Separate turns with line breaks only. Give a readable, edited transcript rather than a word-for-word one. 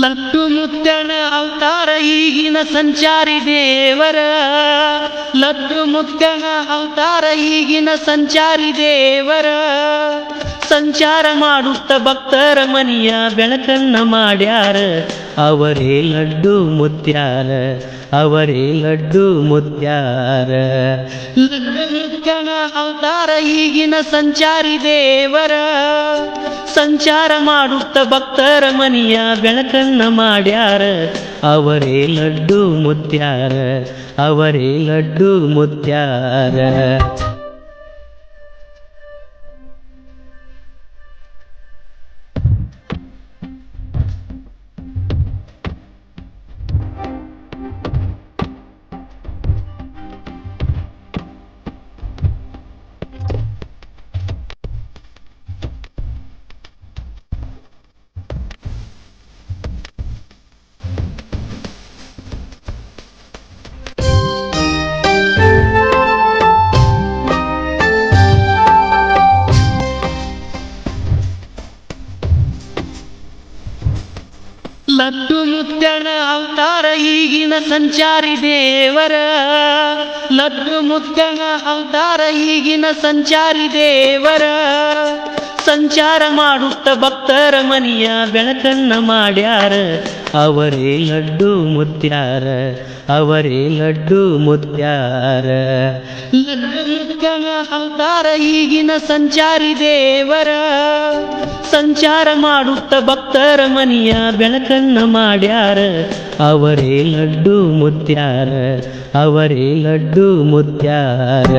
ಲಡ್ಡು ಮುತ್ತನ ಅವತಾರ ಈಗಿನ ಸಂಚಾರಿ ದೇವರ. ಲಡ್ಡು ಮುತ್ತನ ಅವತಾರ ಈಗಿನ ಸಂಚಾರಿ ದೇವರ. ಸಂಚಾರ ಮಾಡುತ್ತ ಭಕ್ತರ ಮನಿಯ ಬೆಳಕನ್ನ ಮಾಡ್ಯಾರ. ಅವರೇ ಲಡ್ಡು ಮುತ್ಯಾರ, ಅವರೇ ಲಡ್ಡು ಮುತ್ಯಾರ. ಲಡ್ಡು ಮುತ್ತನ ಅವತಾರ ಈಗಿನ ಸಂಚಾರಿ ದೇವರ. ಸಂಚಾರ ಮಾಡುತ್ತ ಭಕ್ತರ ಮನಿಯ ಬೆಳಕನ್ನ ಮಾಡ್ಯಾರ. ಅವರೇ ಲಡ್ಡು ಮುತ್ಯಾರ, ಅವರೇ ಲಡ್ಡು ಮುತ್ಯಾರ. ಲಡ್ಡು ಮುತ್ತನ ಅವತಾರ ಈಗಿನ ಸಂಚಾರಿ ದೇವರ. ಲಡ್ಡು ಮುತ್ತನ ಅವತಾರ ಈಗಿನ ಸಂಚಾರಿ ದೇವರ. ಸಂಚಾರ ಮಾಡುತ್ತ ಭಕ್ತರ ಮನಿಯ ಬೆಳಕನ್ನ ಮಾಡ್ಯಾರ. ಅವರೇ ಲಡ್ಡು ಮುತ್ಯಾರ, ಅವರೇ ಲಡ್ಡು ಮುತ್ಯಾರ. ಲಡ್ಡು ಮುತ್ತನ ಅವತಾರ ಈಗಿನ ಸಂಚಾರಿ ದೇವರ. ಸಂಚಾರ ಮಾಡುತ್ತ ಭಕ್ತರ ಮನಿಯ ಬೆಳಕನ್ನ ಮಾಡ್ಯಾರ. ಅವರೇ ಲಡ್ಡು ಮುತ್ಯಾರ, ಅವರೇ ಲಡ್ಡು ಮುತ್ಯಾರ.